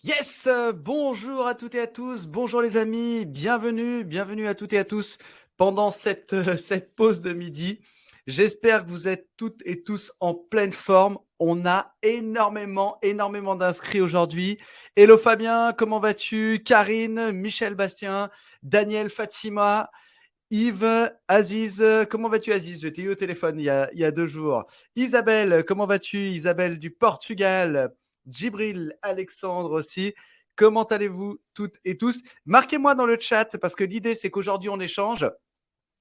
Yes, bonjour à toutes et à tous, bonjour les amis, bienvenue à toutes et à tous pendant cette pause de midi. J'espère que vous êtes toutes et tous en pleine forme. On a énormément d'inscrits aujourd'hui. Hello Fabien, comment vas-tu? Karine, Michel Bastien, Daniel, Fatima, Yves, Aziz, comment vas-tu Aziz? Je t'ai eu au téléphone il y a 2 jours. Isabelle, comment vas-tu? Isabelle du Portugal. Djibril, Alexandre aussi. Comment allez-vous toutes et tous? Marquez-moi dans le chat parce que l'idée c'est qu'aujourd'hui on échange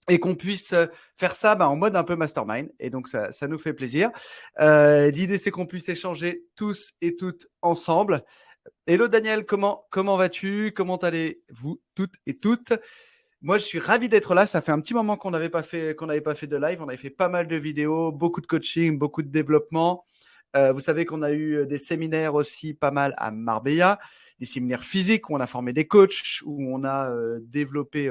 et qu'on puisse faire ça en mode un peu mastermind. Et donc ça nous fait plaisir. L'idée c'est qu'on puisse échanger tous et toutes ensemble. Hello Daniel, comment vas-tu? Comment allez-vous toutes et toutes? Moi, je suis ravi d'être là. Ça fait un petit moment qu'on n'avait pas fait de live. On avait fait pas mal de vidéos, beaucoup de coaching, beaucoup de développement. Vous savez qu'on a eu des séminaires aussi pas mal à Marbella, des séminaires physiques où on a formé des coachs, où on a développé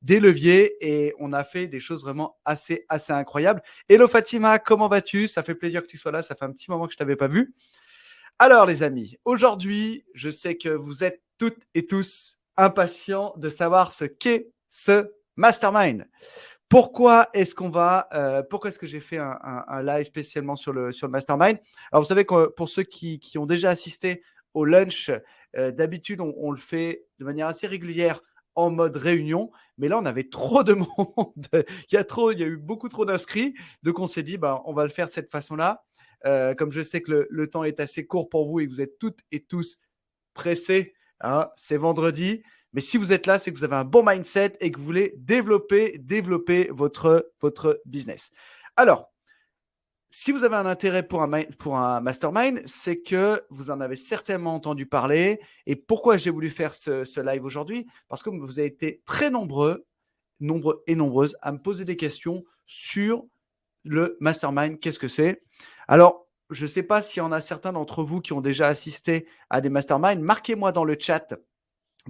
des leviers et on a fait des choses vraiment assez incroyables. Hello Fatima, comment vas-tu? Ça fait plaisir que tu sois là. Ça fait un petit moment que je t'avais pas vu. Alors les amis, aujourd'hui, je sais que vous êtes toutes et tous impatients de savoir ce qu'est ce mastermind. Pourquoi est-ce que j'ai fait un live spécialement sur le mastermind? Alors vous savez que pour ceux qui ont déjà assisté au lunch, d'habitude on le fait de manière assez régulière en mode réunion, mais là on avait trop de monde, il y a eu beaucoup trop d'inscrits, donc on s'est dit on va le faire de cette façon-là. Comme je sais que le temps est assez court pour vous et que vous êtes toutes et tous pressés, hein, c'est vendredi. Mais si vous êtes là, c'est que vous avez un bon mindset et que vous voulez développer votre business. Alors, si vous avez un intérêt pour un mastermind, c'est que vous en avez certainement entendu parler. Et pourquoi j'ai voulu faire ce live aujourd'hui? Parce que vous avez été très nombreux et nombreuses à me poser des questions sur le mastermind. Qu'est-ce que c'est? Alors, je ne sais pas s'il y en a certains d'entre vous qui ont déjà assisté à des masterminds. Marquez-moi dans le chat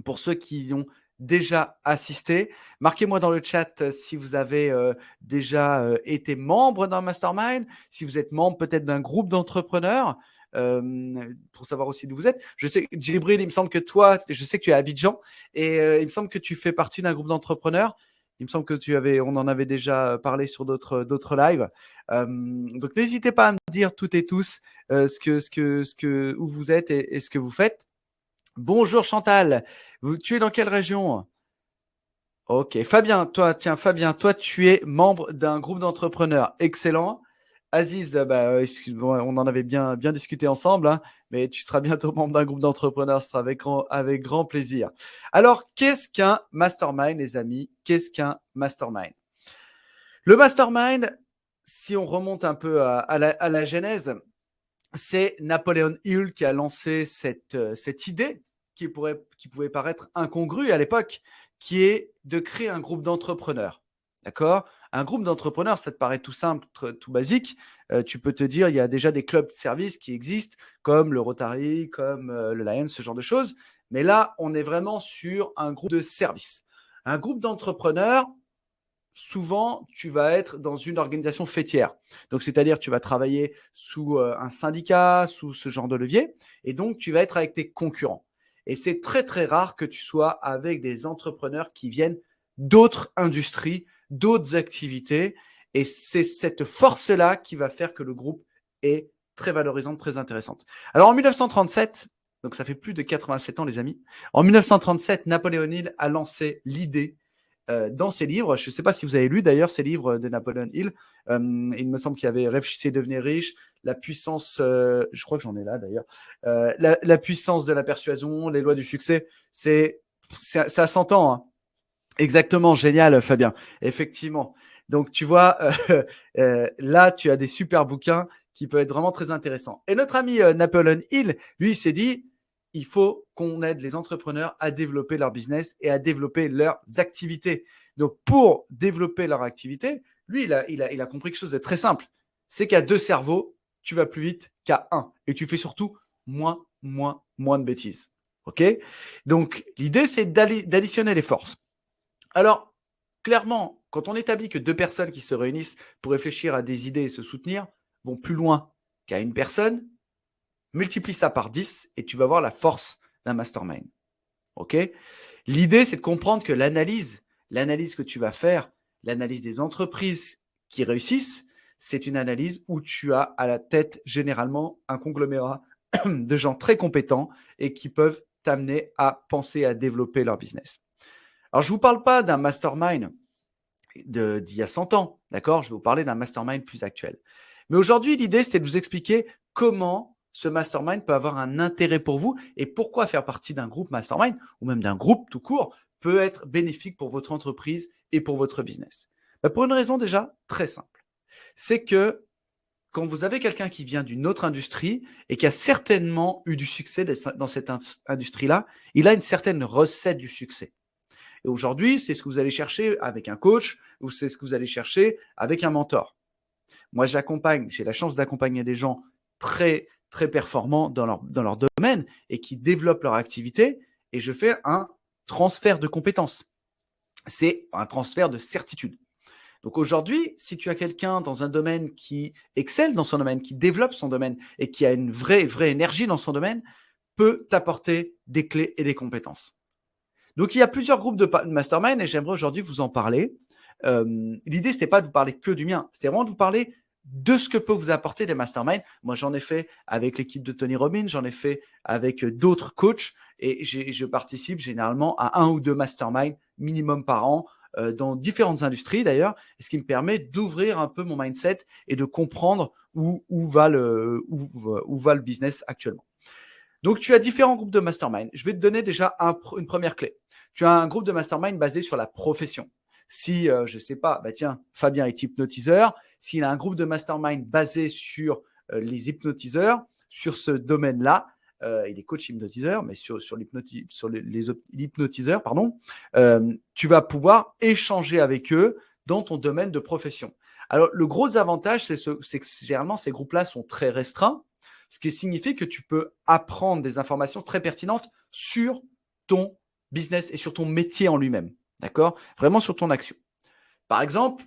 pour ceux qui y ont déjà assisté. Marquez-moi dans le chat si vous avez déjà été membre d'un mastermind, si vous êtes membre peut-être d'un groupe d'entrepreneurs, pour savoir aussi d'où vous êtes. Je sais, Djibril, il me semble que toi, je sais que tu es à Abidjan et il me semble que tu fais partie d'un groupe d'entrepreneurs. Il me semble que on en avait déjà parlé sur d'autres lives. Donc n'hésitez pas à me dire toutes et tous où vous êtes et ce que vous faites. Bonjour Chantal, tu es dans quelle région? Ok, Fabien, toi, tu es membre d'un groupe d'entrepreneurs. Excellent. Aziz, excuse-moi, on en avait bien discuté ensemble, hein, mais tu seras bientôt membre d'un groupe d'entrepreneurs, ce sera avec grand plaisir. Alors, qu'est-ce qu'un mastermind, les amis? Qu'est-ce qu'un mastermind? Le mastermind, si on remonte un peu à la genèse, c'est Napoleon Hill qui a lancé cette idée qui pouvait paraître incongrue à l'époque, qui est de créer un groupe d'entrepreneurs. D'accord? Un groupe d'entrepreneurs, ça te paraît tout simple, tout basique. Tu peux te dire, il y a déjà des clubs de service qui existent, comme le Rotary, comme le Lions, ce genre de choses. Mais là, on est vraiment sur un groupe de service. Un groupe d'entrepreneurs, souvent, tu vas être dans une organisation fêtière. Donc, c'est-à-dire, tu vas travailler sous un syndicat, sous ce genre de levier, et donc, tu vas être avec tes concurrents. Et c'est très rare que tu sois avec des entrepreneurs qui viennent d'autres industries, d'autres activités, et c'est cette force-là qui va faire que le groupe est très valorisante, très intéressante. Alors, en 1937, donc ça fait plus de 87 ans, les amis, en 1937, Napoléon Hill a lancé l'idée dans ses livres. Je ne sais pas si vous avez lu d'ailleurs ces livres de Napoleon Hill. Il me semble qu'il y avait Réfléchissez, devenez riche, la puissance, je crois que j'en ai là d'ailleurs, la puissance de la persuasion, les lois du succès. Ça s'entend. Hein. Exactement, génial, Fabien. Effectivement. Donc, tu vois, là, tu as des super bouquins qui peuvent être vraiment très intéressants. Et notre ami Napoleon Hill, lui, il s'est dit, il faut qu'on aide les entrepreneurs à développer leur business et à développer leurs activités. Donc, pour développer leur activité, lui, il a compris quelque chose de très simple. C'est qu'à 2 cerveaux, tu vas plus vite qu'à un. Et tu fais surtout moins de bêtises. OK? Donc, l'idée, c'est d'additionner les forces. Alors, clairement, quand on établit que 2 personnes qui se réunissent pour réfléchir à des idées et se soutenir vont plus loin qu'à une personne, Multiplie ça par 10 et tu vas voir la force d'un mastermind. OK? L'idée, c'est de comprendre que l'analyse que tu vas faire, l'analyse des entreprises qui réussissent, c'est une analyse où tu as à la tête généralement un conglomérat de gens très compétents et qui peuvent t'amener à penser à développer leur business. Alors, je ne vous parle pas d'un mastermind d'il y a 100 ans, d'accord? Je vais vous parler d'un mastermind plus actuel. Mais aujourd'hui, l'idée, c'était de vous expliquer comment ce mastermind peut avoir un intérêt pour vous et pourquoi faire partie d'un groupe mastermind ou même d'un groupe tout court peut être bénéfique pour votre entreprise et pour votre business. Pour une raison déjà très simple. C'est que quand vous avez quelqu'un qui vient d'une autre industrie et qui a certainement eu du succès dans cette industrie-là, il a une certaine recette du succès. Et aujourd'hui, c'est ce que vous allez chercher avec un coach ou c'est ce que vous allez chercher avec un mentor. Moi, j'ai la chance d'accompagner des gens très, très performants dans leur domaine et qui développent leur activité et je fais un transfert de compétences. C'est un transfert de certitude. Donc aujourd'hui, si tu as quelqu'un dans un domaine qui excelle dans son domaine, qui développe son domaine et qui a une vraie énergie dans son domaine, peut t'apporter des clés et des compétences. Donc, il y a plusieurs groupes de mastermind et j'aimerais aujourd'hui vous en parler. L'idée, ce n'était pas de vous parler que du mien, c'était vraiment de vous parler de ce que peut vous apporter les masterminds. Moi, j'en ai fait avec l'équipe de Tony Robbins, j'en ai fait avec d'autres coachs et je participe généralement à 1 ou 2 masterminds minimum par an dans différentes industries d'ailleurs, ce qui me permet d'ouvrir un peu mon mindset et de comprendre où va le business actuellement. Donc, tu as différents groupes de mastermind. Je vais te donner déjà une première clé. Tu as un groupe de mastermind basé sur la profession. Si, je ne sais pas, tiens, Fabien est hypnotiseur. S'il a un groupe de mastermind basé sur les hypnotiseurs, sur ce domaine-là, il est coach hypnotiseur, mais sur l'hypnotiseur, tu vas pouvoir échanger avec eux dans ton domaine de profession. Alors, le gros avantage, c'est que généralement, ces groupes-là sont très restreints, ce qui signifie que tu peux apprendre des informations très pertinentes sur ton business et sur ton métier en lui-même. D'accord? Vraiment sur ton action. Par exemple,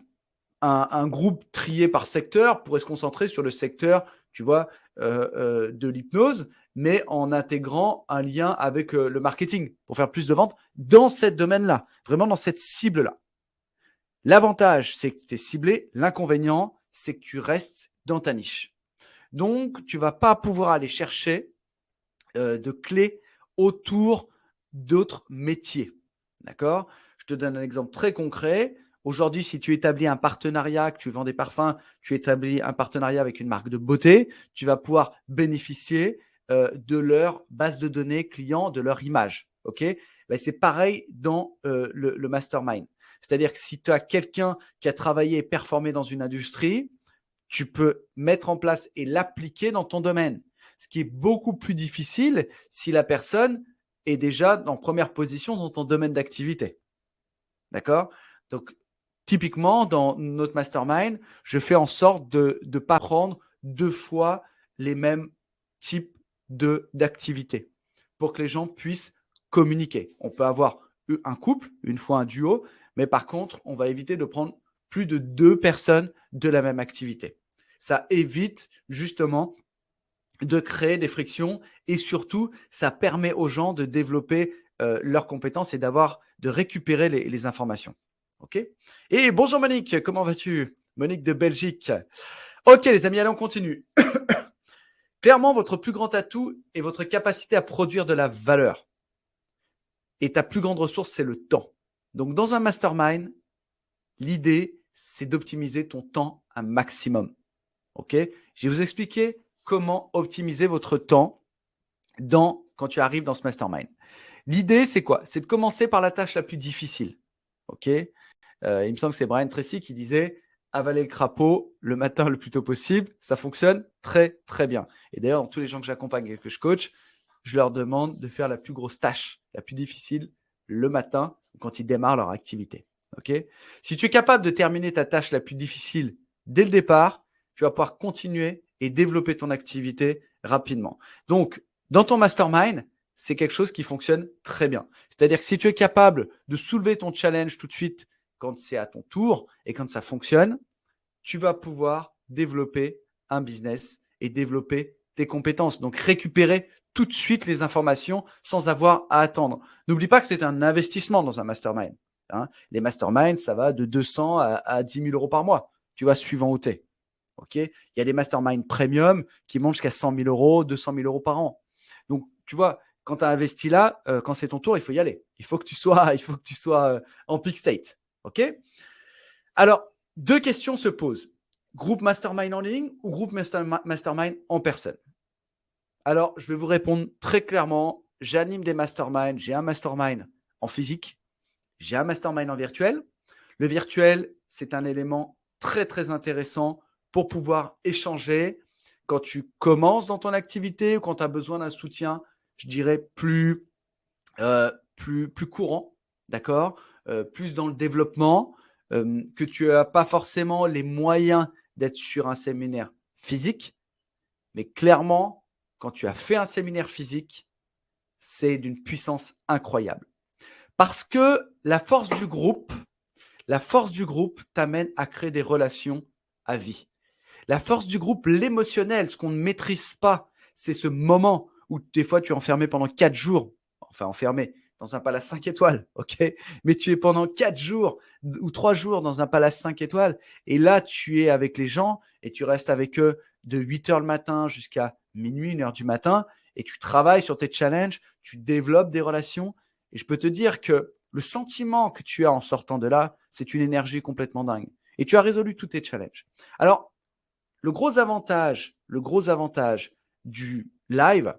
un groupe trié par secteur pourrait se concentrer sur le secteur, tu vois, de l'hypnose, mais en intégrant un lien avec le marketing pour faire plus de ventes dans ce domaine-là, vraiment dans cette cible-là. L'avantage, c'est que tu es ciblé. L'inconvénient, c'est que tu restes dans ta niche. Donc, tu ne vas pas pouvoir aller chercher de clés autour d'autres métiers. D'accord? Je te donne un exemple très concret. Aujourd'hui, si tu établis un partenariat, que tu vends des parfums, tu établis un partenariat avec une marque de beauté, tu vas pouvoir bénéficier de leur base de données clients, de leur image. Okay? C'est pareil dans le mastermind. C'est-à-dire que si tu as quelqu'un qui a travaillé et performé dans une industrie, tu peux mettre en place et l'appliquer dans ton domaine. Ce qui est beaucoup plus difficile si la personne est déjà en première position dans ton domaine d'activité. D'accord? Donc, typiquement, dans notre mastermind, je fais en sorte de ne pas prendre 2 fois les mêmes types d'activités pour que les gens puissent communiquer. On peut avoir un couple, une fois un duo, mais par contre, on va éviter de prendre plus de 2 personnes de la même activité. Ça évite justement de créer des frictions et surtout, ça permet aux gens de développer leurs compétences et de récupérer les informations. OK? Et bonjour Monique, comment vas-tu? Monique de Belgique. OK les amis, allez, on continue. Clairement, votre plus grand atout est votre capacité à produire de la valeur. Et ta plus grande ressource, c'est le temps. Donc, dans un mastermind, l'idée, c'est d'optimiser ton temps un maximum. OK? Je vais vous expliquer comment optimiser votre temps quand tu arrives dans ce mastermind. L'idée, c'est quoi? C'est de commencer par la tâche la plus difficile. OK? Il me semble que c'est Brian Tracy qui disait avaler le crapaud le matin le plus tôt possible. Ça fonctionne très, très bien. Et d'ailleurs, tous les gens que j'accompagne et que je coach, je leur demande de faire la plus grosse tâche, la plus difficile, le matin quand ils démarrent leur activité. OK? Si tu es capable de terminer ta tâche la plus difficile dès le départ, tu vas pouvoir continuer et développer ton activité rapidement. Donc, dans ton mastermind, c'est quelque chose qui fonctionne très bien. C'est-à-dire que si tu es capable de soulever ton challenge tout de suite quand c'est à ton tour et quand ça fonctionne, tu vas pouvoir développer un business et développer tes compétences. Donc, récupérer tout de suite les informations sans avoir à attendre. N'oublie pas que c'est un investissement dans un mastermind. Hein. Les masterminds, ça va de 200 à 10 000 euros par mois, tu vois, suivant où tu es. Okay, il y a des masterminds premium qui montent jusqu'à 100 000 euros, 200 000 euros par an. Donc, tu vois, quand tu as investi là, quand c'est ton tour, il faut y aller. Il faut que tu sois en peak state. OK? Alors, deux questions se posent. Groupe mastermind en ligne ou groupe mastermind en personne? Alors, je vais vous répondre très clairement. J'anime des masterminds. J'ai un mastermind en physique. J'ai un mastermind en virtuel. Le virtuel, c'est un élément très, très intéressant pour pouvoir échanger quand tu commences dans ton activité ou quand tu as besoin d'un soutien, je dirais, plus courant, d'accord, plus dans le développement, que tu n'as pas forcément les moyens d'être sur un séminaire physique. Mais clairement, quand tu as fait un séminaire physique, c'est d'une puissance incroyable. Parce que la force du groupe t'amène à créer des relations à vie. La force du groupe, l'émotionnel, ce qu'on ne maîtrise pas, c'est ce moment où des fois tu es enfermé pendant 4 jours, enfin enfermé dans un palace 5 étoiles, ok, mais tu es pendant 4 jours ou 3 jours dans un palace 5 étoiles et là tu es avec les gens et tu restes avec eux de 8 heures le matin jusqu'à minuit, 1 heure du matin et tu travailles sur tes challenges, tu développes des relations et je peux te dire que le sentiment que tu as en sortant de là, c'est une énergie complètement dingue et tu as résolu tous tes challenges. Alors, le gros avantage du live,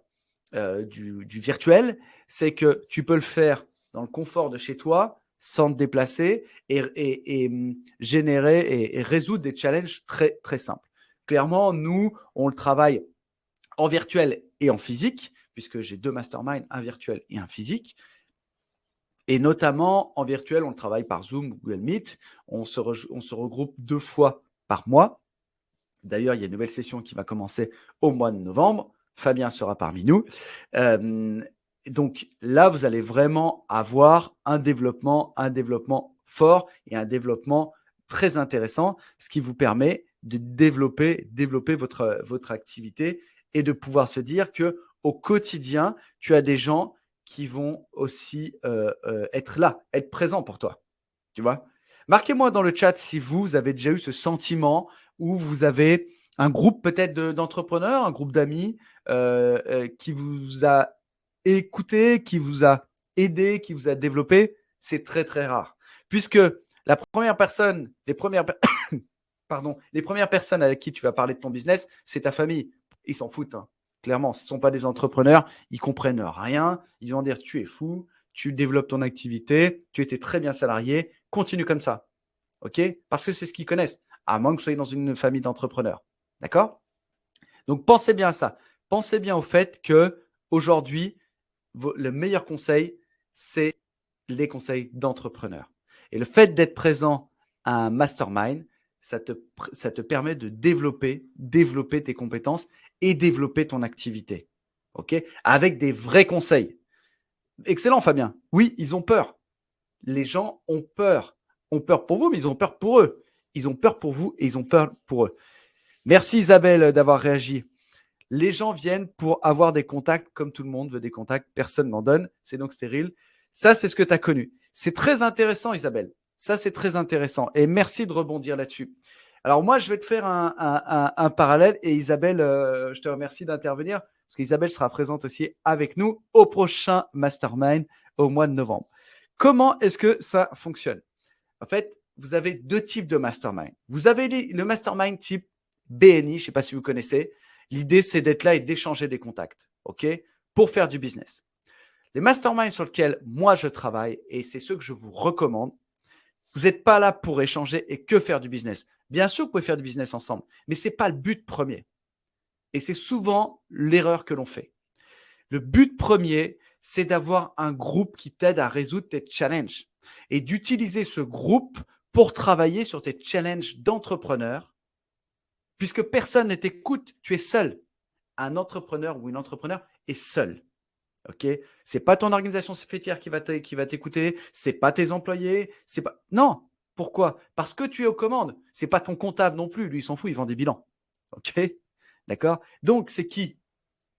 du virtuel, c'est que tu peux le faire dans le confort de chez toi, sans te déplacer et générer et résoudre des challenges très, très simples. Clairement, nous, on le travaille en virtuel et en physique, puisque j'ai 2 masterminds, un virtuel et un physique. Et notamment, en virtuel, on le travaille par Zoom ou Google Meet. On se regroupe 2 fois par mois. D'ailleurs, il y a une nouvelle session qui va commencer au mois de novembre. Fabien sera parmi nous. Donc là, vous allez vraiment avoir un développement fort et un développement très intéressant, ce qui vous permet de développer votre activité et de pouvoir se dire que au quotidien, tu as des gens qui vont aussi être là, être présents pour toi. Tu vois? Marquez-moi dans le chat si vous avez déjà eu ce sentiment où vous avez un groupe peut-être d'entrepreneurs, un groupe d'amis qui vous a écouté, qui vous a aidé, qui vous a développé. C'est très, très rare. Puisque les premières personnes avec qui tu vas parler de ton business, c'est ta famille. Ils s'en foutent. Hein. Clairement, ce ne sont pas des entrepreneurs. Ils comprennent rien. Ils vont dire tu es fou, tu développes ton activité, tu étais très bien salarié, continue comme ça. OK? Parce que c'est ce qu'ils connaissent, à moins que vous soyez dans une famille d'entrepreneurs. D'accord? Donc, pensez bien à ça. Pensez bien au fait que aujourd'hui, le meilleur conseil, c'est les conseils d'entrepreneurs. Et le fait d'être présent à un mastermind, ça te permet de développer tes compétences et développer ton activité. OK? Avec des vrais conseils. Excellent, Fabien. Oui, ils ont peur. Les gens ont peur. Ont peur pour vous, mais ils ont peur pour eux. Ils ont peur pour vous et ils ont peur pour eux. Merci Isabelle d'avoir réagi. Les gens viennent pour avoir des contacts, comme tout le monde veut des contacts, personne n'en donne, c'est donc stérile. Ça, c'est ce que tu as connu. C'est très intéressant, Isabelle. Ça, c'est très intéressant. Et merci de rebondir là-dessus. Alors moi, je vais te faire un parallèle et Isabelle, je te remercie d'intervenir parce qu'Isabelle sera présente aussi avec nous au prochain Mastermind au mois de novembre. Comment est-ce que ça fonctionne? En fait, vous avez 2 types de mastermind. Vous avez le mastermind type BNI, je ne sais pas si vous connaissez. L'idée, c'est d'être là et d'échanger des contacts, OK, pour faire du business. Les masterminds sur lesquels moi je travaille, et c'est ceux que je vous recommande, vous n'êtes pas là pour échanger et que faire du business. Bien sûr, vous pouvez faire du business ensemble, mais ce n'est pas le but premier. Et c'est souvent l'erreur que l'on fait. Le but premier, c'est d'avoir un groupe qui t'aide à résoudre tes challenges et d'utiliser ce groupe pour travailler sur tes challenges d'entrepreneur, puisque personne ne t'écoute, tu es seul. Un entrepreneur ou une entrepreneur est seul. Ok, c'est pas ton organisation fêtière qui va t'écouter, c'est pas tes employés, c'est pas. Non. Pourquoi? Parce que tu es aux commandes. C'est pas ton comptable non plus. Lui, il s'en fout, il vend des bilans. Ok, d'accord. Donc c'est qui?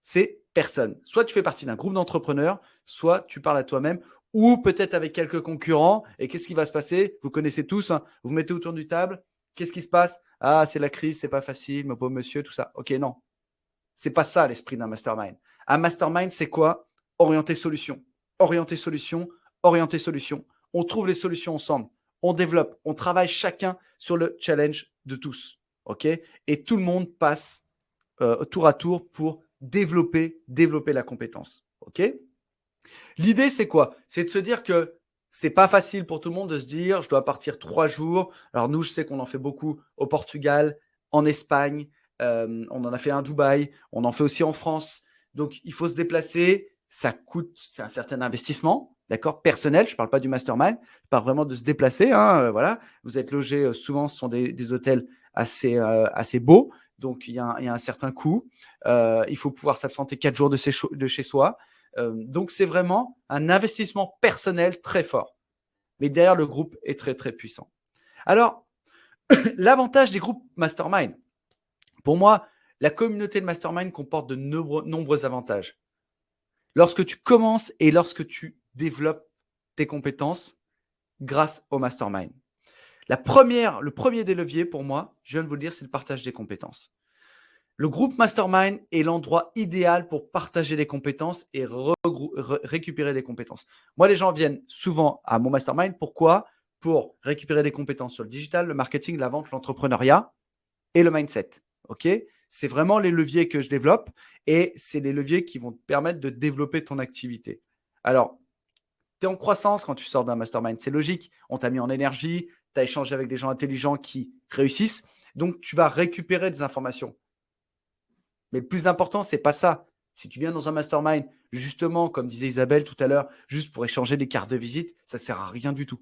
c'est personne. Soit tu fais partie d'un groupe d'entrepreneurs, soit tu parles à toi-même ou peut-être avec quelques concurrents. Et qu'est-ce qui va se passer? Vous connaissez tous, hein, vous vous mettez autour du table. Qu'est-ce qui se passe? Ah, c'est la crise, c'est pas facile, mon pauvre monsieur, tout ça. Ok, non. C'est pas ça l'esprit d'un mastermind. Un mastermind, c'est quoi? Orienter solution. Orienter solution, orienter solution. On trouve les solutions ensemble. On développe, on travaille chacun sur le challenge de tous. Ok? Et tout le monde passe tour à tour pour développer la compétence. Ok? L'idée, c'est quoi? C'est de se dire que c'est pas facile pour tout le monde de se dire je dois partir 3 jours. Alors nous, je sais qu'on en fait beaucoup au Portugal, en Espagne, on en a fait un à Dubaï, on en fait aussi en France. Donc il faut se déplacer, ça coûte, c'est un certain investissement, d'accord, personnel. Je ne parle pas du mastermind, je parle vraiment de se déplacer. Hein, voilà, vous êtes logé, souvent ce sont des hôtels assez beaux, donc il y a un certain coût. Il faut pouvoir s'absenter 4 jours de chez soi. Donc, c'est vraiment un investissement personnel très fort. Mais derrière, le groupe est très, très puissant. Alors, l'avantage des groupes mastermind, pour moi, la communauté de mastermind comporte de nombreux avantages. Lorsque tu commences et lorsque tu développes tes compétences grâce au mastermind. Le premier des leviers pour moi, je viens de vous le dire, c'est le partage des compétences. Le groupe mastermind est l'endroit idéal pour partager les compétences et récupérer des compétences. Moi, les gens viennent souvent à mon mastermind. Pourquoi? Pour récupérer des compétences sur le digital, le marketing, la vente, l'entrepreneuriat et le mindset. Ok? C'est vraiment les leviers que je développe et c'est les leviers qui vont te permettre de développer ton activité. Alors, tu es en croissance quand tu sors d'un mastermind. C'est logique. On t'a mis en énergie, tu as échangé avec des gens intelligents qui réussissent. Donc, tu vas récupérer des informations. Mais le plus important, c'est pas ça. Si tu viens dans un mastermind, justement, comme disait Isabelle tout à l'heure, juste pour échanger des cartes de visite, ça ne sert à rien du tout.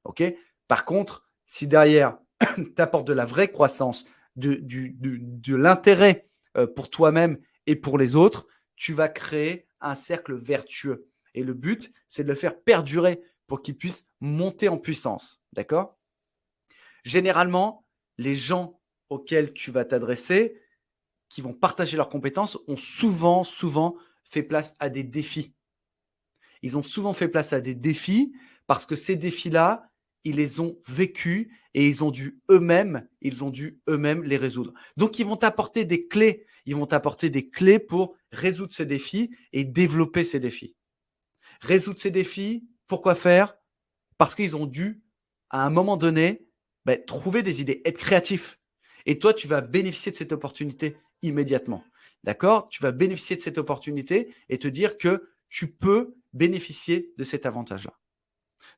Ok? Par contre, si derrière, tu apportes de la vraie croissance, de l'intérêt pour toi-même et pour les autres, tu vas créer un cercle vertueux. Et le but, c'est de le faire perdurer pour qu'il puisse monter en puissance. D'accord? Généralement, les gens auxquels tu vas t'adresser, qui vont partager leurs compétences, ont souvent fait place à des défis. Ils ont souvent fait place à des défis parce que ces défis-là, ils les ont vécus et ils ont dû eux-mêmes les résoudre. Donc, ils vont t'apporter des clés. Ils vont t'apporter des clés pour résoudre ces défis et développer ces défis. Résoudre ces défis, pourquoi faire? Parce qu'ils ont dû, à un moment donné, trouver des idées, être créatifs. Et toi, tu vas bénéficier de cette opportunité immédiatement. D'accord? Tu vas bénéficier de cette opportunité et te dire que tu peux bénéficier de cet avantage-là.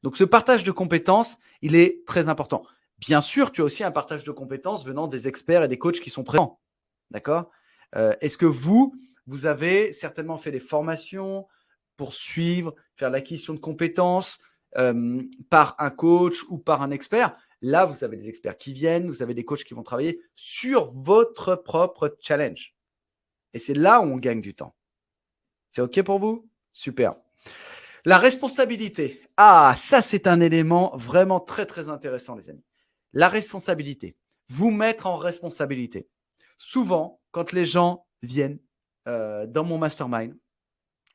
Donc, ce partage de compétences, il est très important. Bien sûr, tu as aussi un partage de compétences venant des experts et des coachs qui sont présents. D'accord? Est-ce que vous avez certainement fait des formations pour suivre, faire l'acquisition de compétences par un coach ou par un expert? Là, vous avez des experts qui viennent, vous avez des coachs qui vont travailler sur votre propre challenge. Et c'est là où on gagne du temps. C'est OK pour vous? Super. La responsabilité. Ah, ça, c'est un élément vraiment très, très intéressant, les amis. La responsabilité. Vous mettre en responsabilité. Souvent, quand les gens viennent dans mon mastermind,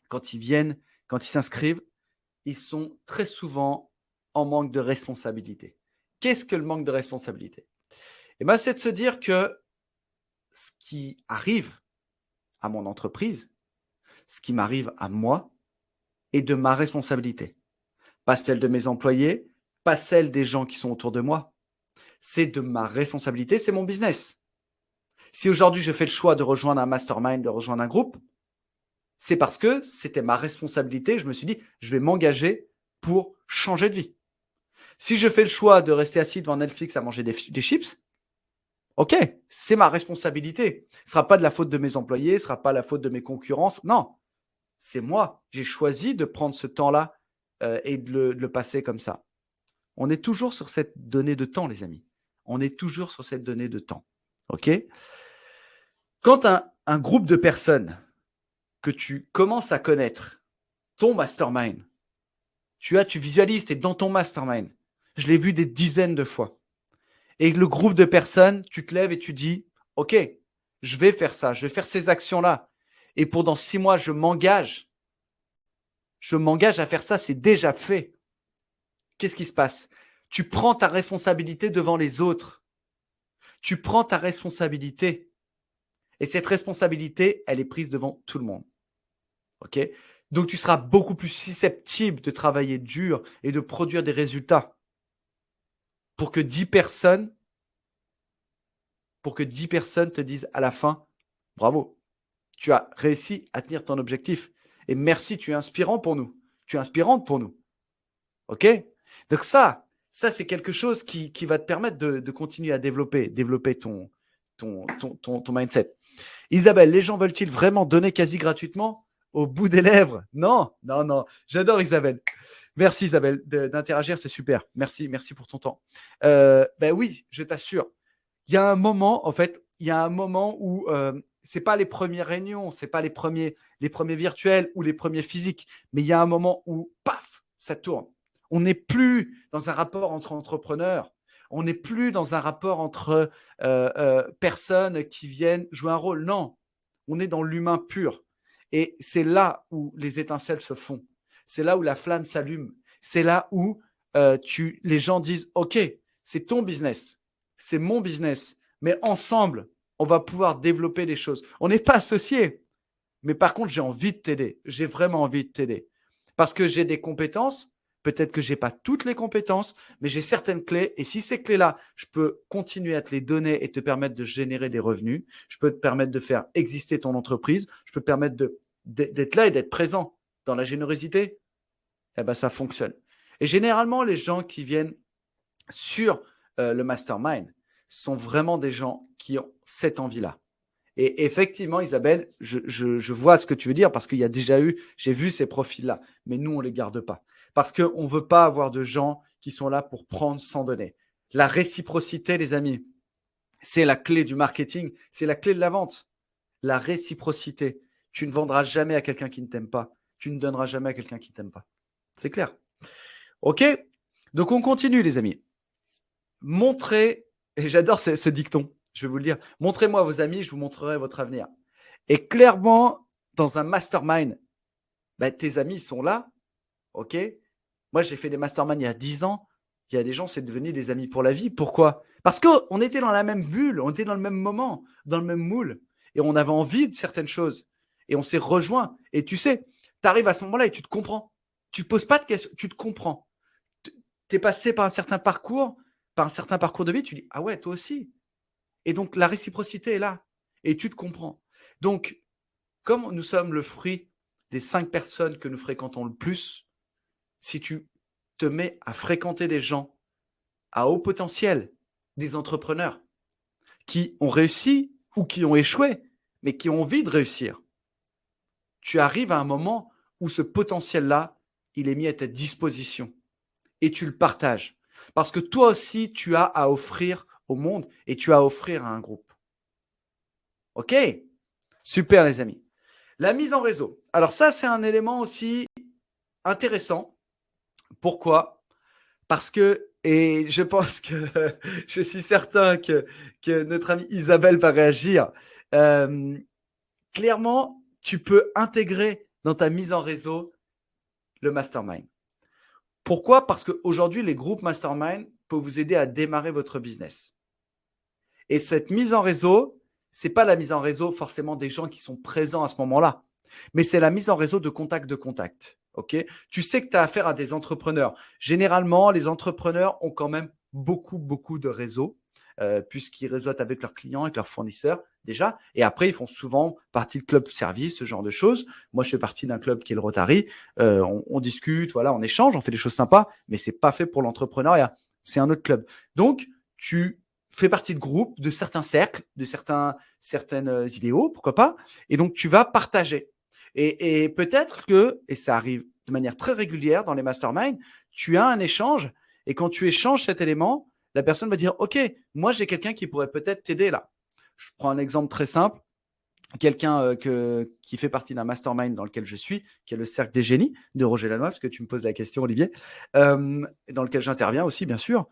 quand ils s'inscrivent, ils sont très souvent en manque de responsabilité. Qu'est-ce que le manque de responsabilité? C'est de se dire que ce qui arrive à mon entreprise, ce qui m'arrive à moi, est de ma responsabilité. Pas celle de mes employés, pas celle des gens qui sont autour de moi. C'est de ma responsabilité, c'est mon business. Si aujourd'hui je fais le choix de rejoindre un mastermind, de rejoindre un groupe, c'est parce que c'était ma responsabilité. Je me suis dit, je vais m'engager pour changer de vie. Si je fais le choix de rester assis devant Netflix à manger des chips, ok, c'est ma responsabilité. Ce ne sera pas de la faute de mes employés, ce ne sera pas la faute de mes concurrences. Non, c'est moi. J'ai choisi de prendre ce temps-là et de le passer comme ça. On est toujours sur cette donnée de temps, les amis. On est toujours sur cette donnée de temps. Ok? Quand un groupe de personnes que tu commences à connaître, ton mastermind, tu visualises, tu es dans ton mastermind. Je l'ai vu des dizaines de fois. Et le groupe de personnes, tu te lèves et tu dis, OK, je vais faire ça, je vais faire ces actions-là. et pour dans 6 mois, je m'engage à faire ça, c'est déjà fait. Qu'est-ce qui se passe? Tu prends ta responsabilité devant les autres. Tu prends ta responsabilité. Et cette responsabilité, elle est prise devant tout le monde. OK? Donc, tu seras beaucoup plus susceptible de travailler dur et de produire des résultats pour que 10 personnes te disent à la fin, bravo, tu as réussi à tenir ton objectif. Et merci, tu es inspirant pour nous. Tu es inspirante pour nous. OK? Donc ça c'est quelque chose qui va te permettre de continuer à développer ton mindset. Isabelle, les gens veulent-ils vraiment donner quasi gratuitement au bout des lèvres? Non. J'adore Isabelle. Merci Isabelle d'interagir, c'est super. Merci pour ton temps. Ben oui, je t'assure. Il y a un moment, en fait, où c'est pas les premières réunions, c'est pas les premiers virtuels ou les premiers physiques, mais il y a un moment où, paf, ça tourne. On n'est plus dans un rapport entre entrepreneurs. On n'est plus dans un rapport entre personnes qui viennent jouer un rôle. Non, on est dans l'humain pur. Et c'est là où les étincelles se font. C'est là où la flamme s'allume. C'est là où les gens disent « Ok, c'est ton business, c'est mon business, mais ensemble, on va pouvoir développer des choses. » On n'est pas associés, mais par contre, j'ai envie de t'aider. J'ai vraiment envie de t'aider. Parce que j'ai des compétences. Peut-être que je n'ai pas toutes les compétences, mais j'ai certaines clés. Et si ces clés-là, je peux continuer à te les donner et te permettre de générer des revenus, je peux te permettre de faire exister ton entreprise, je peux te permettre d'être là et d'être présent dans la générosité, eh ben, ça fonctionne. Et généralement, les gens qui viennent sur le mastermind sont vraiment des gens qui ont cette envie-là. Et effectivement, Isabelle, je vois ce que tu veux dire parce qu'il y a déjà eu, j'ai vu ces profils-là, mais nous, on ne les garde pas. Parce qu'on ne veut pas avoir de gens qui sont là pour prendre sans donner. La réciprocité, les amis, c'est la clé du marketing, c'est la clé de la vente. La réciprocité. Tu ne vendras jamais à quelqu'un qui ne t'aime pas. Tu ne donneras jamais à quelqu'un qui ne t'aime pas. C'est clair. OK? Donc, on continue, les amis. Montrez, et j'adore ce dicton, je vais vous le dire, montrez-moi vos amis, je vous montrerai votre avenir. Et clairement, dans un mastermind, tes amis sont là, ok? Moi, j'ai fait des masterminds il y a 10 ans, il y a des gens, c'est devenu des amis pour la vie. Pourquoi? Parce qu'on était dans la même bulle, on était dans le même moment, dans le même moule, et on avait envie de certaines choses, et on s'est rejoints. Et tu sais, tu arrives à ce moment-là et tu te comprends. Tu ne poses pas de questions, tu te comprends. Tu es passé par un certain parcours de vie, tu dis, ah ouais, toi aussi. Et donc, la réciprocité est là. Et tu te comprends. Donc, comme nous sommes le fruit des 5 personnes que nous fréquentons le plus, si tu te mets à fréquenter des gens à haut potentiel, des entrepreneurs qui ont réussi ou qui ont échoué, mais qui ont envie de réussir, tu arrives à un moment où ce potentiel-là, il est mis à ta disposition et tu le partages. Parce que toi aussi, tu as à offrir au monde et tu as à offrir à un groupe. OK? Super, les amis. La mise en réseau. Alors ça, c'est un élément aussi intéressant. Pourquoi? Parce que, et je pense que je suis certain que notre amie Isabelle va réagir. Clairement, tu peux intégrer dans ta mise en réseau le mastermind. Pourquoi? Parce qu'aujourd'hui, les groupes mastermind peuvent vous aider à démarrer votre business. Et cette mise en réseau, ce n'est pas la mise en réseau forcément des gens qui sont présents à ce moment-là, mais c'est la mise en réseau de contact. Okay? Tu sais que tu as affaire à des entrepreneurs. Généralement, les entrepreneurs ont quand même beaucoup de réseaux puisqu'ils réseautent avec leurs clients, avec leurs fournisseurs déjà. Et après, ils font souvent partie de club service, ce genre de choses. Moi, je fais partie d'un club qui est le Rotary. On discute, voilà, on échange, on fait des choses sympas, mais ce n'est pas fait pour l'entrepreneuriat. C'est un autre club. Donc, tu fais partie de groupes, de certains cercles, de certaines idéaux, pourquoi pas. Et donc, tu vas partager. Et peut-être que, et ça arrive de manière très régulière dans les masterminds, tu as un échange et quand tu échanges cet élément, la personne va dire « Ok, moi, j'ai quelqu'un qui pourrait peut-être t'aider là. » Je prends un exemple très simple. Quelqu'un qui fait partie d'un mastermind dans lequel je suis, qui est le Cercle des Génies de Roger Lanois, parce que tu me poses la question, Olivier, dans lequel j'interviens aussi, bien sûr,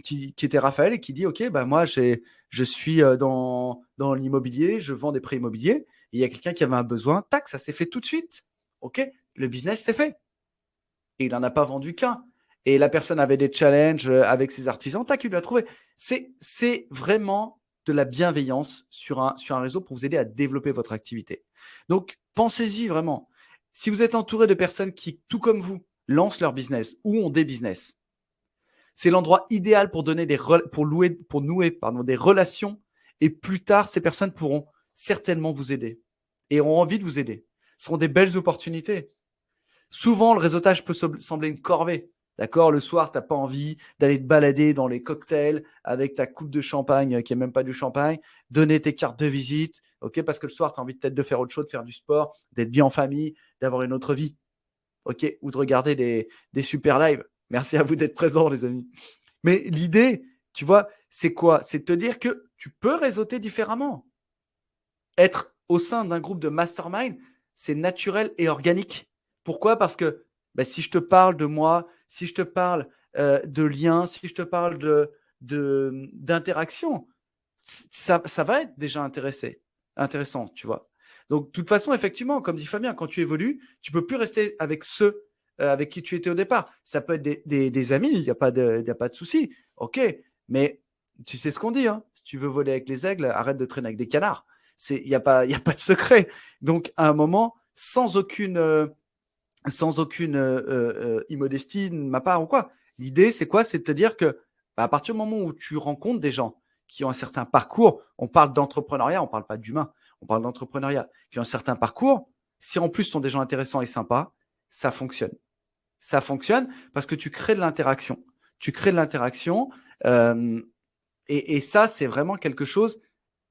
qui était Raphaël et qui dit « Ok, moi, je suis dans l'immobilier, je vends des prêts immobiliers il y a quelqu'un qui avait un besoin, tac, ça s'est fait tout de suite. OK, le business s'est fait. Et il n'en a pas vendu qu'un. Et la personne avait des challenges avec ses artisans, tac, il lui a trouvé. C'est vraiment de la bienveillance sur un réseau pour vous aider à développer votre activité. Donc, pensez-y vraiment. Si vous êtes entouré de personnes qui, tout comme vous, lancent leur business ou ont des business, c'est l'endroit idéal pour donner pour nouer des relations. Et plus tard, ces personnes pourront certainement vous aider et auront envie de vous aider. Ce seront des belles opportunités. Souvent, le réseautage peut sembler une corvée. D'accord, le soir, tu n'as pas envie d'aller te balader dans les cocktails avec ta coupe de champagne qui n'est même pas du champagne, donner tes cartes de visite, ok, parce que le soir, tu as envie peut-être de faire autre chose, de faire du sport, d'être bien en famille, d'avoir une autre vie, ok, ou de regarder des super lives. Merci à vous d'être présents, les amis. Mais l'idée, tu vois, c'est quoi? C'est de te dire que tu peux réseauter différemment. Être au sein d'un groupe de mastermind, c'est naturel et organique. Pourquoi? Parce que si je te parle de moi, si je te parle de liens, si je te parle d'interaction, ça va être déjà intéressant, tu vois. Donc, de toute façon, effectivement, comme dit Fabien, quand tu évolues, tu peux plus rester avec ceux avec qui tu étais au départ. Ça peut être des amis, il n'y a pas de souci. OK, mais tu sais ce qu'on dit, hein. Si tu veux voler avec les aigles, arrête de traîner avec des canards. Il n'y a pas de secret. Donc, à un moment, sans aucune immodestie de ma part ou quoi. L'idée, c'est quoi? C'est de te dire que à partir du moment où tu rencontres des gens qui ont un certain parcours, on parle d'entrepreneuriat, on ne parle pas d'humain, on parle d'entrepreneuriat, qui ont un certain parcours, si en plus sont des gens intéressants et sympas, ça fonctionne. Ça fonctionne parce que tu crées de l'interaction. Tu crées de l'interaction et ça, c'est vraiment quelque chose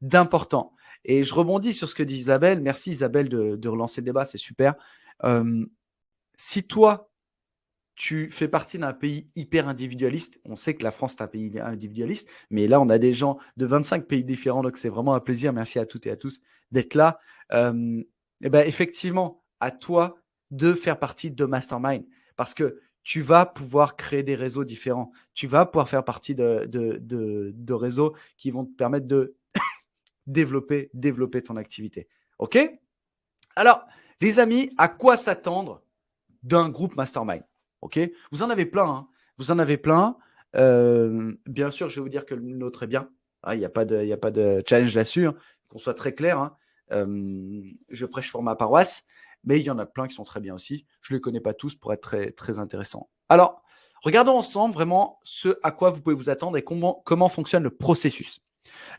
d'important. Et je rebondis sur ce que dit Isabelle. Merci Isabelle de relancer le débat, c'est super. Si toi, tu fais partie d'un pays hyper individualiste, on sait que la France est un pays individualiste, mais là, on a des gens de 25 pays différents, donc c'est vraiment un plaisir. Merci à toutes et à tous d'être là. Et ben, effectivement, à toi de faire partie de Mastermind parce que tu vas pouvoir créer des réseaux différents. Tu vas pouvoir faire partie de réseaux qui vont te permettre de développer ton activité. OK? Alors, les amis, à quoi s'attendre d'un groupe mastermind? OK? Vous en avez plein, hein. Vous en avez plein. Bien sûr, je vais vous dire que le nôtre est bien. Il n'y a pas de challenge là-dessus, hein, qu'on soit très clair, hein. Je prêche pour ma paroisse, mais il y en a plein qui sont très bien aussi. Je ne les connais pas tous pour être très, très intéressants. Alors, regardons ensemble vraiment ce à quoi vous pouvez vous attendre et comment fonctionne le processus.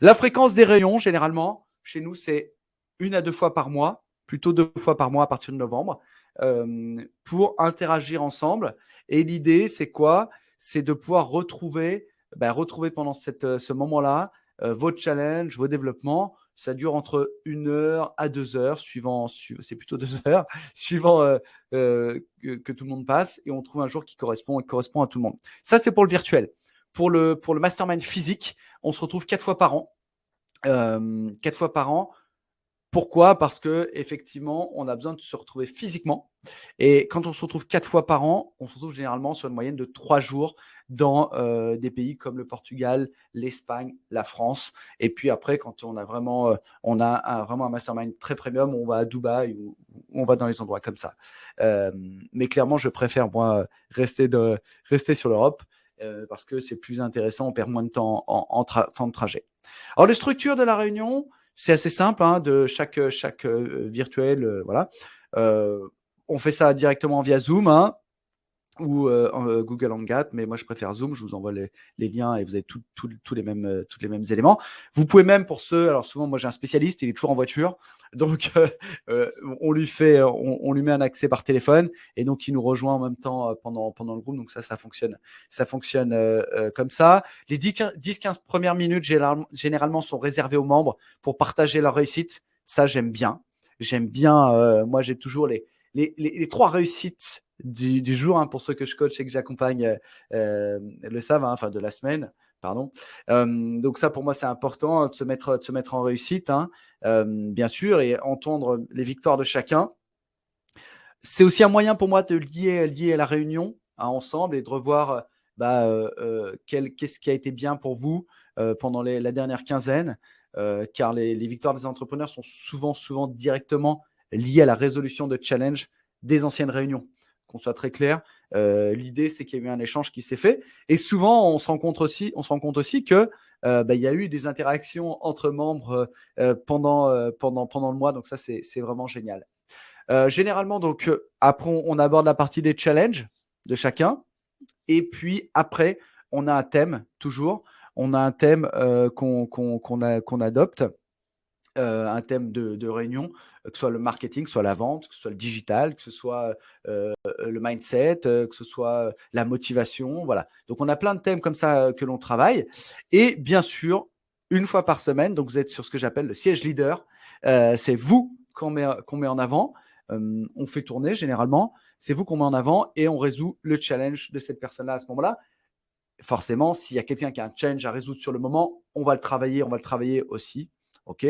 La fréquence des réunions, généralement, chez nous, c'est 1 à 2 fois par mois, plutôt 2 fois par mois à partir de novembre, pour interagir ensemble. Et l'idée, c'est quoi? C'est de pouvoir retrouver pendant ce moment-là vos challenges, vos développements. Ça dure entre 1 heure à 2 heures, c'est plutôt 2 heures, suivant que tout le monde passe. Et on trouve un jour qui correspond à tout le monde. Ça, c'est pour le virtuel. Pour le mastermind physique, on se retrouve 4 fois par an. 4 fois par an. Pourquoi? Parce que effectivement, on a besoin de se retrouver physiquement. Et quand on se retrouve 4 fois par an, on se retrouve généralement sur une moyenne de 3 jours dans des pays comme le Portugal, l'Espagne, la France. Et puis après, quand on a vraiment, vraiment un mastermind très premium, on va à Dubaï ou on va dans les endroits comme ça. Mais clairement, je préfère moi rester sur l'Europe parce que c'est plus intéressant, on perd moins de temps en temps de trajet. Alors, les structures de la réunion, c'est assez simple, hein, de chaque virtuel, voilà. On fait ça directement via Zoom, hein, ou Google Hangout, mais moi je préfère Zoom. Je vous envoie les liens et vous avez tous les mêmes éléments. Vous pouvez même, pour ceux, alors souvent moi j'ai un spécialiste, il est toujours en voiture, donc on lui met un accès par téléphone et donc il nous rejoint en même temps pendant le groupe. Donc ça fonctionne comme ça. Les 10-15 premières minutes généralement sont réservées aux membres pour partager leur réussite. Ça j'aime bien. Moi j'ai toujours les 3 réussites du jour, hein, pour ceux que je coach et que j'accompagne le savent, hein, enfin de la semaine, pardon. Donc ça, pour moi, c'est important de se mettre en réussite, hein, bien sûr, et entendre les victoires de chacun. C'est aussi un moyen pour moi de lier à la réunion, hein, ensemble et de revoir qu'est-ce qui a été bien pour vous pendant la dernière quinzaine. car les victoires des entrepreneurs sont souvent directement liées à la résolution de challenges des anciennes réunions. Qu'on soit très clair, l'idée, c'est qu'il y a eu un échange qui s'est fait. Et souvent, on se rend compte aussi que il y a eu des interactions entre membres pendant le mois. Donc ça, c'est vraiment génial. Généralement, donc, après, on aborde la partie des challenges de chacun. Et puis après, on a un thème, toujours. On a un thème qu'on adopte, un thème de réunion, que ce soit le marketing, que ce soit la vente, que ce soit le digital, que ce soit le mindset, que ce soit la motivation. Voilà. Donc, on a plein de thèmes comme ça que l'on travaille. Et bien sûr, une fois par semaine, donc vous êtes sur ce que j'appelle le siège leader. C'est vous qu'on met en avant. On fait tourner généralement. C'est vous qu'on met en avant et on résout le challenge de cette personne-là à ce moment-là. Forcément, s'il y a quelqu'un qui a un challenge à résoudre sur le moment, on va le travailler aussi. OK.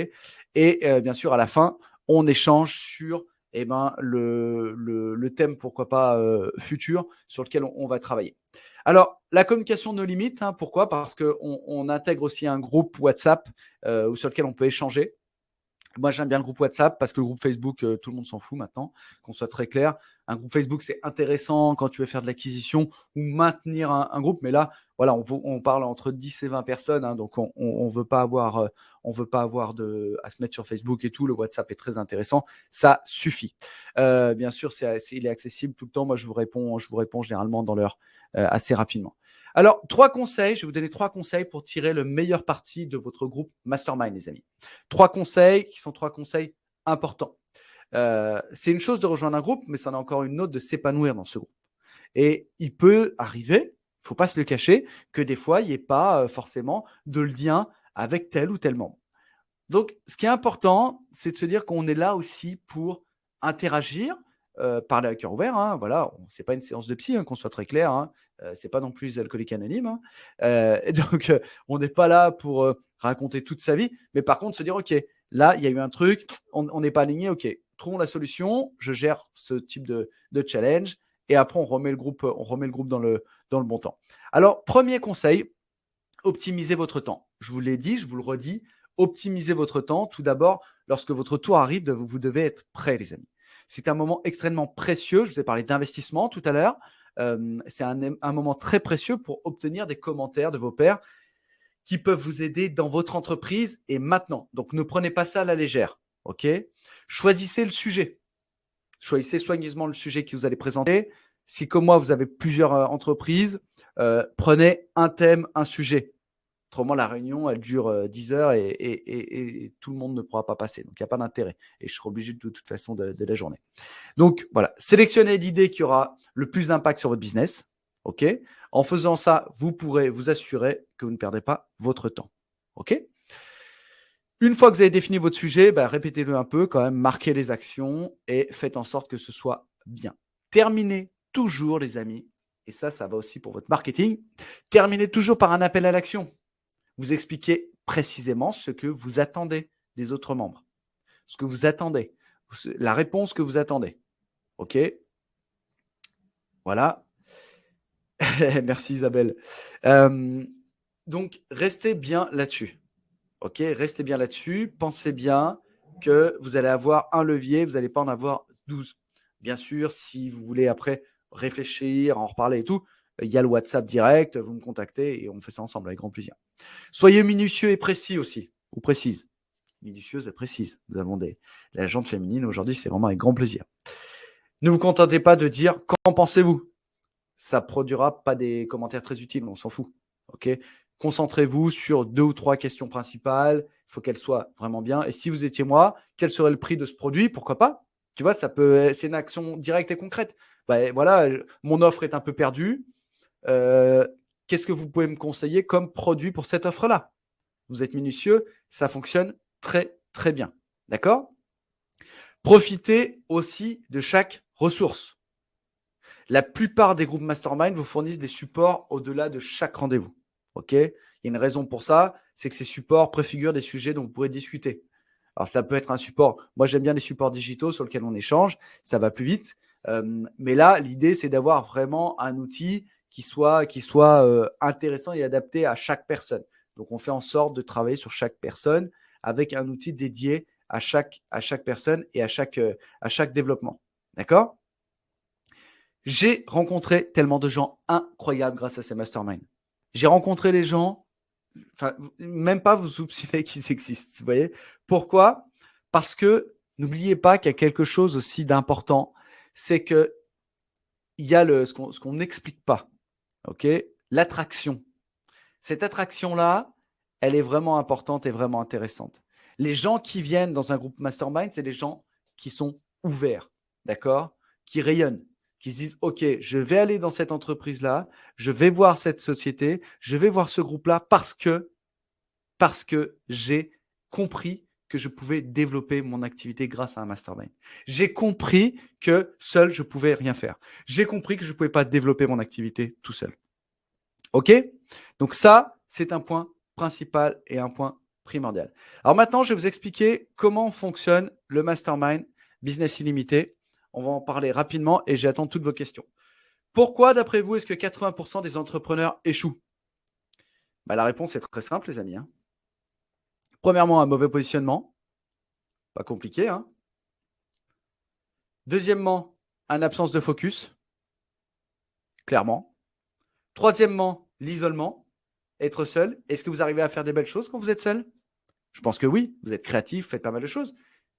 Et bien sûr, à la fin, on échange sur le thème, pourquoi pas, futur sur lequel on va travailler. Alors, la communication nos limites, hein, pourquoi? Parce qu'on intègre aussi un groupe WhatsApp sur lequel on peut échanger. Moi, j'aime bien le groupe WhatsApp parce que le groupe Facebook, tout le monde s'en fout maintenant, qu'on soit très clair. Un groupe Facebook, c'est intéressant quand tu veux faire de l'acquisition ou maintenir un groupe. Mais là, voilà, on parle entre 10 et 20 personnes. Hein, donc, on veut pas avoir, à se mettre sur Facebook et tout. Le WhatsApp est très intéressant. Ça suffit. Bien sûr, il est accessible tout le temps. Moi, je vous réponds généralement dans l'heure assez rapidement. Alors, 3 conseils. Je vais vous donner 3 conseils pour tirer le meilleur parti de votre groupe Mastermind, les amis. 3 conseils qui sont 3 conseils importants. C'est une chose de rejoindre un groupe, mais c'en est encore une autre de s'épanouir dans ce groupe. Et il peut arriver, il ne faut pas se le cacher, que des fois, il n'y ait pas forcément de lien avec tel ou tel membre. Donc, ce qui est important, c'est de se dire qu'on est là aussi pour interagir, parler à cœur ouvert. Hein, voilà, ce n'est pas une séance de psy, hein, qu'on soit très clair. Hein, ce n'est pas non plus les alcooliques anonymes. Hein, donc, on n'est pas là pour raconter toute sa vie. Mais par contre, se dire, OK, là, il y a eu un truc, on n'est pas aligné. OK, trouvons la solution. Je gère ce type de challenge. Et après, on remet le groupe dans le bon temps. Alors, premier conseil, optimisez votre temps. Je vous l'ai dit, je vous le redis. Optimisez votre temps. Tout d'abord, lorsque votre tour arrive, vous devez être prêt, les amis. C'est un moment extrêmement précieux. Je vous ai parlé d'investissement tout à l'heure. C'est un moment très précieux pour obtenir des commentaires de vos pairs qui peuvent vous aider dans votre entreprise et maintenant. Donc, ne prenez pas ça à la légère. OK ? Choisissez le sujet. Choisissez soigneusement le sujet que vous allez présenter. Si, comme moi, vous avez plusieurs entreprises, prenez un thème, un sujet. Autrement, la réunion, elle dure 10 heures et tout le monde ne pourra pas passer. Donc, il n'y a pas d'intérêt. Et je serai obligé de toute façon de la journée. Donc, voilà. Sélectionnez l'idée qui aura le plus d'impact sur votre business. OK ? En faisant ça, vous pourrez vous assurer que vous ne perdez pas votre temps. OK ? Une fois que vous avez défini votre sujet, répétez-le un peu quand même, marquez les actions et faites en sorte que ce soit bien. Terminez toujours, les amis, et ça va aussi pour votre marketing, terminez toujours par un appel à l'action. Vous expliquez précisément ce que vous attendez des autres membres, ce que vous attendez, la réponse que vous attendez. OK ? Voilà. Merci Isabelle. Donc, restez bien là-dessus. OK ? Restez bien là-dessus. Pensez bien que vous allez avoir un levier, vous n'allez pas en avoir 12. Bien sûr, si vous voulez après réfléchir, en reparler et tout, il y a le WhatsApp direct, vous me contactez et on fait ça ensemble avec grand plaisir. Soyez minutieux et précis aussi, ou précise. Minutieuse et précise. Nous avons la jante féminine aujourd'hui, c'est vraiment avec grand plaisir. Ne vous contentez pas de dire « qu'en pensez-vous » Ça ne produira pas des commentaires très utiles, on s'en fout. OK ? Concentrez-vous sur 2 ou 3 questions principales. Il faut qu'elles soient vraiment bien. Et si vous étiez moi, quel serait le prix de ce produit ? Pourquoi pas ? Tu vois, c'est une action directe et concrète. Voilà, mon offre est un peu perdue. Qu'est-ce que vous pouvez me conseiller comme produit pour cette offre-là ? Vous êtes minutieux, ça fonctionne très, très bien. D'accord ? Profitez aussi de chaque ressource. La plupart des groupes mastermind vous fournissent des supports au-delà de chaque rendez-vous. OK ? Il y a une raison pour ça, c'est que ces supports préfigurent des sujets dont vous pourrez discuter. Alors, ça peut être un support. Moi, j'aime bien les supports digitaux sur lesquels on échange. Ça va plus vite. Mais là, l'idée, c'est d'avoir vraiment un outil qui soit intéressant et adapté à chaque personne. Donc, on fait en sorte de travailler sur chaque personne avec un outil dédié à chaque personne et à chaque développement. D'accord? J'ai rencontré tellement de gens incroyables grâce à ces masterminds. J'ai rencontré des gens, même pas vous soupçonnez qu'ils existent. Vous voyez? Pourquoi? Parce que n'oubliez pas qu'il y a quelque chose aussi d'important, c'est que il y a ce qu'on n'explique pas. Ok? L'attraction. Cette attraction-là, elle est vraiment importante et vraiment intéressante. Les gens qui viennent dans un groupe mastermind, c'est des gens qui sont ouverts, d'accord? Qui rayonnent, qui se disent, OK, je vais aller dans cette entreprise-là, je vais voir cette société, je vais voir ce groupe-là parce que j'ai compris que je pouvais développer mon activité grâce à un mastermind. J'ai compris que seul, je pouvais rien faire. J'ai compris que je ne pouvais pas développer mon activité tout seul. OK? Donc ça, c'est un point principal et un point primordial. Alors maintenant, je vais vous expliquer comment fonctionne le mastermind Business Illimité. On va en parler rapidement et j'attends toutes vos questions. Pourquoi, d'après vous, est-ce que 80% des entrepreneurs échouent? La réponse est très simple, les amis. Premièrement, un mauvais positionnement. Pas compliqué. Deuxièmement, une absence de focus. Clairement. Troisièmement, l'isolement. Être seul. Est-ce que vous arrivez à faire des belles choses quand vous êtes seul? Je pense que oui. Vous êtes créatif, faites pas mal de choses.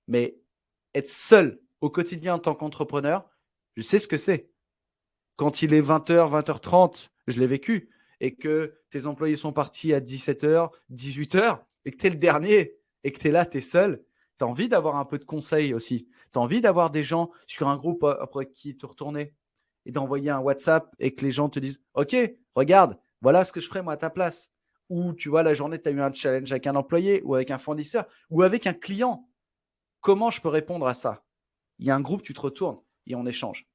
Mais être seul au quotidien en tant qu'entrepreneur, je sais ce que c'est. Quand il est 20h, 20h30, je l'ai vécu, et que tes employés sont partis à 17h, 18h, et que tu es le dernier, et que tu es là, tu es seul, tu as envie d'avoir un peu de conseils aussi. Tu as envie d'avoir des gens sur un groupe après qui te retourner et d'envoyer un WhatsApp et que les gens te disent « Ok, regarde, voilà ce que je ferais moi à ta place. » Ou tu vois, la journée, tu as eu un challenge avec un employé ou avec un fournisseur ou avec un client. Comment je peux répondre à ça? Il y a un groupe, tu te retournes et on échange.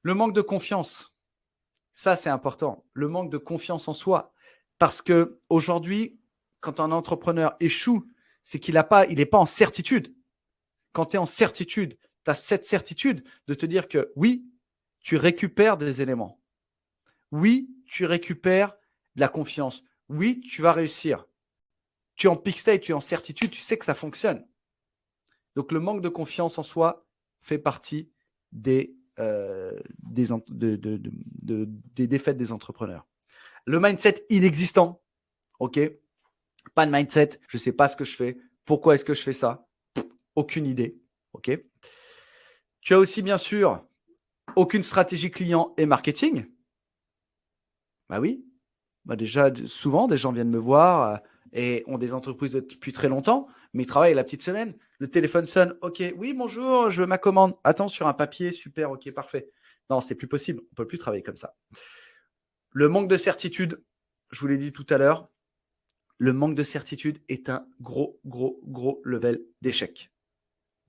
Le manque de confiance, ça c'est important. Le manque de confiance en soi. Parce qu'aujourd'hui, quand un entrepreneur échoue, c'est qu'il n'est pas en certitude. Quand tu es en certitude, tu as cette certitude de te dire que oui, tu récupères des éléments. Oui, tu récupères de la confiance. Oui, tu vas réussir. Tu es en peak state, tu es en certitude, tu sais que ça fonctionne. Donc, le manque de confiance en soi fait partie des défaites des entrepreneurs. Le mindset inexistant, ok? Pas de mindset, je ne sais pas ce que je fais. Pourquoi est-ce que je fais ça? Aucune idée, ok? Tu as aussi, bien sûr, aucune stratégie client et marketing. Bah oui. Déjà, souvent, des gens viennent me voir et ont des entreprises depuis très longtemps, mais ils travaillent la petite semaine. Le téléphone sonne. OK, oui, bonjour, je veux ma commande. Attends, sur un papier, super, OK, parfait. Non, c'est plus possible. On ne peut plus travailler comme ça. Le manque de certitude, je vous l'ai dit tout à l'heure, le manque de certitude est un gros level d'échec.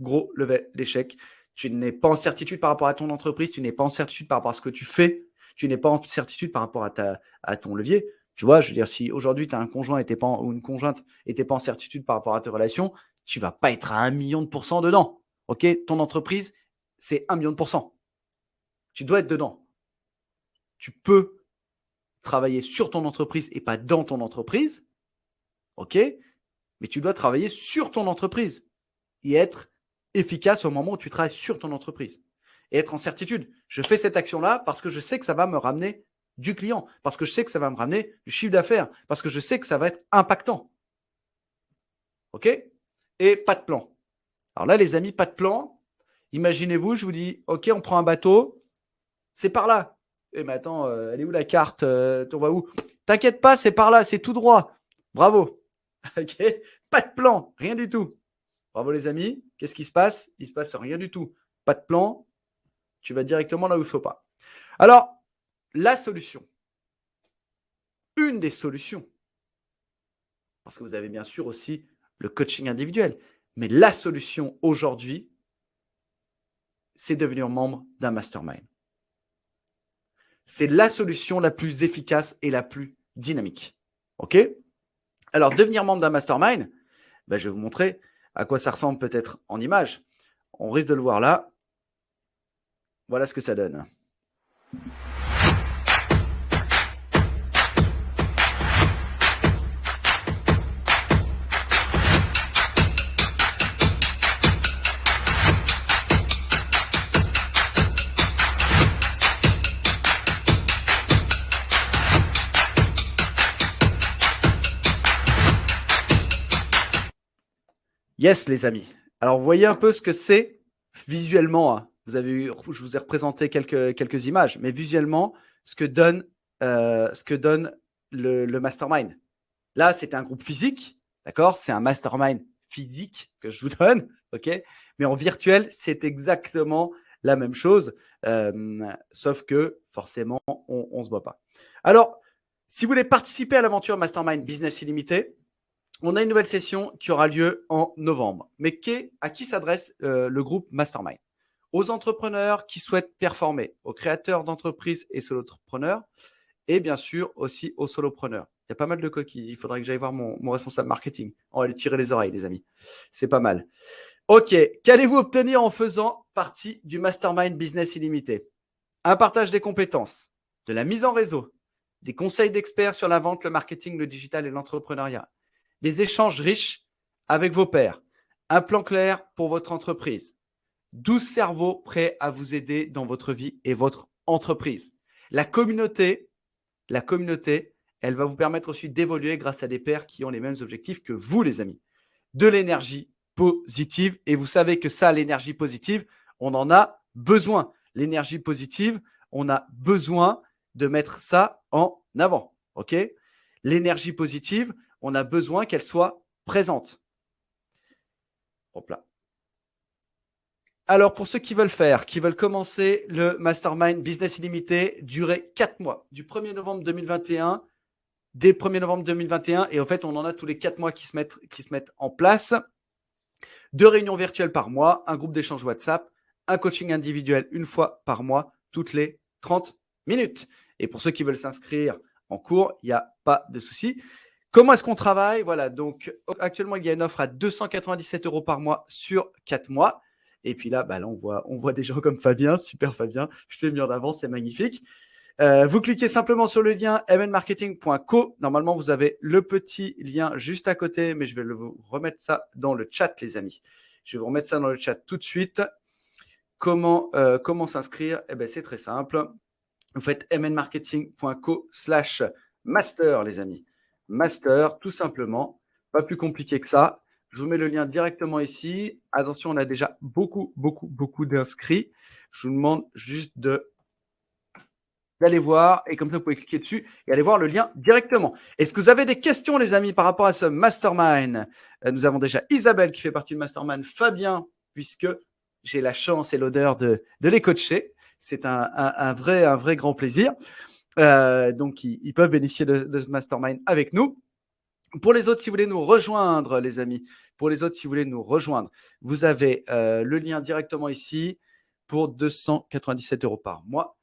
Gros level d'échec. Tu n'es pas en certitude par rapport à ton entreprise, tu n'es pas en certitude par rapport à ce que tu fais, tu n'es pas en certitude par rapport à ton levier. Tu vois, je veux dire, si aujourd'hui tu as un conjoint ou une conjointe et tu n'es pas en certitude par rapport à tes relations, tu ne vas pas être à 1 million de % dedans. OK? Ton entreprise, c'est 1 million de %. Tu dois être dedans. Tu peux travailler sur ton entreprise et pas dans ton entreprise. OK? Mais tu dois travailler sur ton entreprise et être efficace au moment où tu travailles sur ton entreprise. Et être en certitude. Je fais cette action-là parce que je sais que ça va me ramener du client, parce que je sais que ça va me ramener du chiffre d'affaires, parce que je sais que ça va être impactant. OK? Et pas de plan. Alors là, les amis, pas de plan. Imaginez-vous, je vous dis, OK, on prend un bateau, c'est par là. Mais attends, elle est où la carte? On va où? T'inquiète pas, c'est par là, c'est tout droit. Bravo. OK? Pas de plan, rien du tout. Bravo les amis. Qu'est-ce qui se passe? Il ne se passe rien du tout. Pas de plan. Tu vas directement là où il ne faut pas. Alors, la solution. Une des solutions. Parce que vous avez bien sûr aussi le coaching individuel. Mais la solution aujourd'hui, c'est devenir membre d'un mastermind. C'est la solution la plus efficace et la plus dynamique. OK? Alors, devenir membre d'un mastermind, je vais vous montrer à quoi ça ressemble peut-être en image. On risque de le voir là. Voilà ce que ça donne. Yes, les amis. Alors, vous voyez un peu ce que c'est visuellement. Hein. Je vous ai représenté quelques images, mais visuellement, ce que donne le mastermind. Là, c'est un groupe physique, d'accord? C'est un mastermind physique que je vous donne, ok? Mais en virtuel, c'est exactement la même chose, sauf que forcément, on ne se voit pas. Alors, si vous voulez participer à l'aventure Mastermind Business Illimité, on a une nouvelle session qui aura lieu en novembre. Mais à qui s'adresse le groupe Mastermind? Aux entrepreneurs qui souhaitent performer, aux créateurs d'entreprises et solopreneurs, et bien sûr aussi aux solopreneurs. Il y a pas mal de coquilles. Il faudrait que j'aille voir mon responsable marketing. On va lui tirer les oreilles, les amis. C'est pas mal. Ok, qu'allez-vous obtenir en faisant partie du Mastermind Business Illimité? Un partage des compétences, de la mise en réseau, des conseils d'experts sur la vente, le marketing, le digital et l'entrepreneuriat, des échanges riches avec vos pairs, un plan clair pour votre entreprise, 12 cerveaux prêts à vous aider dans votre vie et votre entreprise. La communauté, elle va vous permettre aussi d'évoluer grâce à des pairs qui ont les mêmes objectifs que vous, les amis. De l'énergie positive. Et vous savez que ça, l'énergie positive, on en a besoin. L'énergie positive, on a besoin de mettre ça en avant. OK? L'énergie positive, on a besoin qu'elle soit présente. Hop là. Alors, pour ceux qui veulent commencer le Mastermind Business Illimité, durée 4 mois, du 1er novembre 2021, dès 1er novembre 2021, et en fait, on en a tous les 4 mois qui se mettent en place. 2 réunions virtuelles par mois, un groupe d'échange WhatsApp, un coaching individuel une fois par mois, toutes les 30 minutes. Et pour ceux qui veulent s'inscrire en cours, il n'y a pas de souci. Comment est-ce qu'on travaille? Voilà, donc actuellement, il y a une offre à 297 € par mois sur 4 mois. Et puis là, on voit des gens comme Fabien, super Fabien, je t'ai mis en avant, c'est magnifique. Vous cliquez simplement sur le lien mnmarketing.co. Normalement, vous avez le petit lien juste à côté, mais je vais vous remettre ça dans le chat, les amis. Je vais vous remettre ça dans le chat tout de suite. Comment s'inscrire? Eh bien, c'est très simple. Vous faites mnmarketing.co/master, les amis. Master, tout simplement. Pas plus compliqué que ça. Je vous mets le lien directement ici. Attention, on a déjà beaucoup d'inscrits. Je vous demande juste d'aller voir et comme ça, vous pouvez cliquer dessus et aller voir le lien directement. Est-ce que vous avez des questions, les amis, par rapport à ce mastermind? Nous avons déjà Isabelle qui fait partie du mastermind, Fabien, puisque j'ai la chance et l'honneur de les coacher. C'est un vrai grand plaisir. Donc, ils peuvent bénéficier de ce mastermind avec nous. Pour les autres, si vous voulez nous rejoindre, les amis, vous avez le lien directement ici pour 297 € par mois.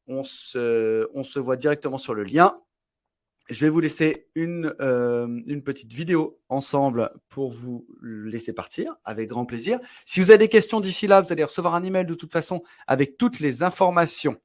On se voit directement sur le lien. Je vais vous laisser une petite vidéo ensemble pour vous laisser partir avec grand plaisir. Si vous avez des questions d'ici là, vous allez recevoir un email de toute façon avec toutes les informations.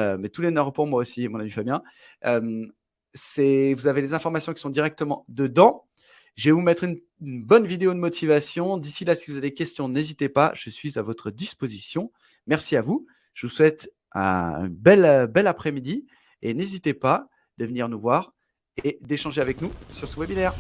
Mais tous les nerfs pour moi aussi, mon ami Fabien. Vous avez les informations qui sont directement dedans. Je vais vous mettre une bonne vidéo de motivation. D'ici là, si vous avez des questions, n'hésitez pas. Je suis à votre disposition. Merci à vous. Je vous souhaite un bel après-midi et n'hésitez pas de venir nous voir et d'échanger avec nous sur ce webinaire.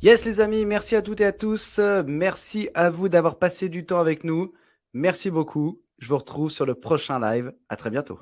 Yes les amis, merci à toutes et à tous. Merci à vous d'avoir passé du temps avec nous. Merci beaucoup. Je vous retrouve sur le prochain live. À très bientôt.